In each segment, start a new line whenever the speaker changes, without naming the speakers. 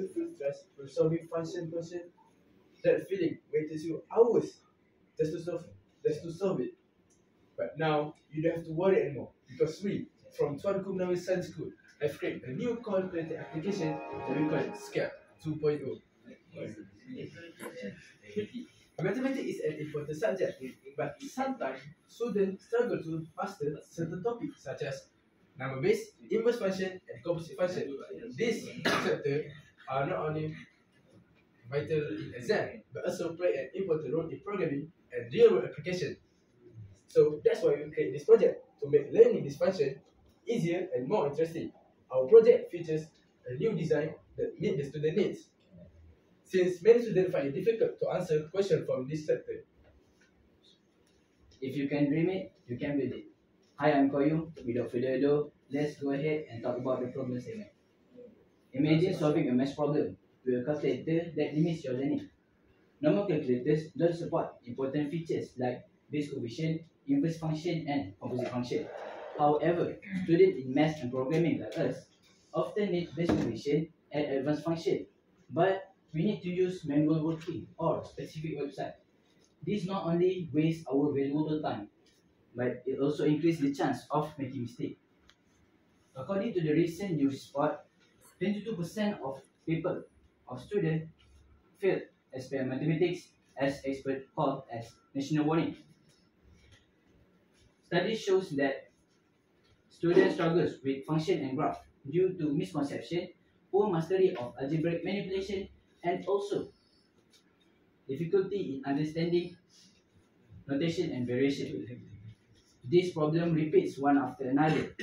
feel stress when solving function question. That feeling may take you hours just to solve it. But now you don't have to worry anymore because we from Tuan Kum Nawi Science School have created a new calculator application that we call it SCAP 2.0. Mathematics is an important subject, but sometimes students struggle to master certain topics such as number base, inverse function, and composite function. These chapters are not only vital in exam, but also play an important role in programming and real-world application. So that's why we create this project to make learning this function easier and more interesting. Our project features a new design that meet the student needs. Since many students find it difficult to answer questions from this chapter.
If you can dream it, you can build it. Hi, I'm Koyum. Without further ado, let's go ahead and talk about the problem statement. Imagine solving a math problem with a calculator that limits your learning. Normal calculators don't support important features like base coefficient, inverse function, and composite function. However, students in math and programming like us often need base coefficient and advanced function, but we need to use manual working or specific website. This not only wastes our valuable time, but it also increases the chance of making mistake. According to the recent news report, 22% of people, of students, failed as per mathematics, as experts call as national warning. Study shows that students struggles with function and graph due to misconception, poor mastery of algebraic manipulation, and also difficulty in understanding notation and variation. This problem repeats one after another,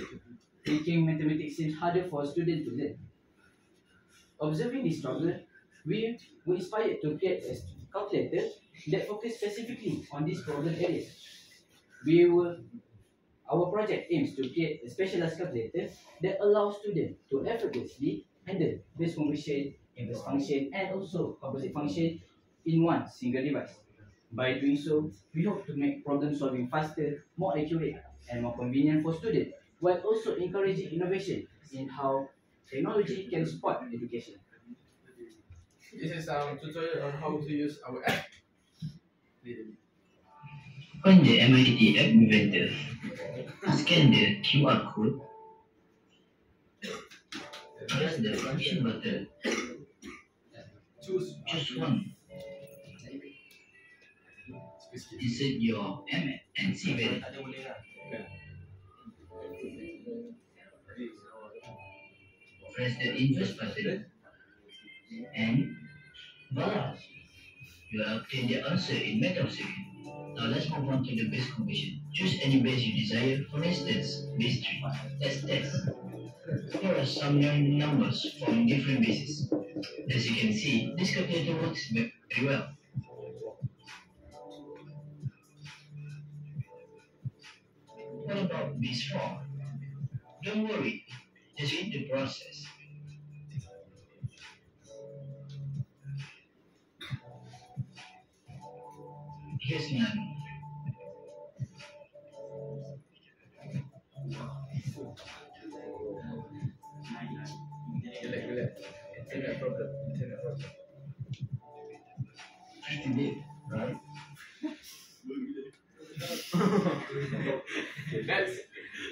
making mathematics seem harder for students to learn. Observing this struggle, we were inspired to create a calculator that focuses specifically on this problem area. Our project aims to create a specialized calculator that allows students to effortlessly handle base function, inverse function, and also composite function in one single device. By doing so, we hope to make problem solving faster, more accurate, and more convenient for students, while also encouraging innovation in how technology can support education.
This is some tutorial on how to use our app.
Open the MIT App Inventor. Scan the QR code. Press the function button.
Choose
one. Insert your MNC value. Press the inverse button. And voila! You have obtained the answer in matter of seconds. Now let's move on to the base coefficient. Choose any base you desire, for instance, base 3. Let's test. Here are some known numbers from different bases. As you can see, this calculator works very well. What about base 4? Don't worry, just read the process. Here's none.
Internet problem.
Indeed, right?
Next,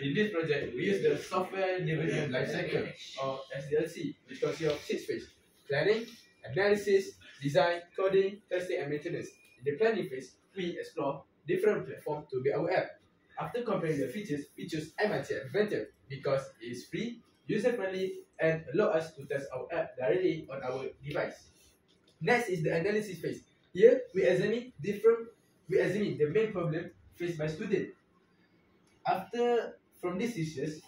in this project, we use the Software Development Lifecycle or SDLC, which consists of 6 phases: planning, analysis, design, coding, testing, and maintenance. In the planning phase, we explore different platforms to build our app. After comparing the features, we choose MIT Inventor because it is free, user-friendly, and allow us to test our app directly on our device. Next is the analysis phase. Here, we examine the main problem faced by students. From these issues,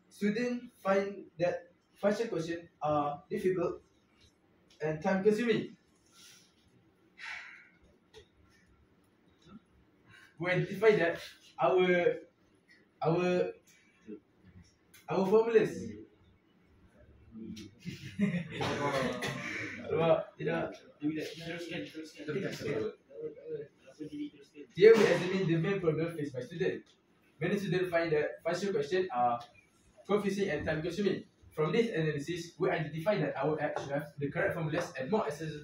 students find that function questions are difficult and time consuming. We identify that our formulas tidak. Here we examine the main problem faced by students. Many students find that function questions are confusing and time consuming. From this analysis, we identify that our app should have the correct formulas and more accessible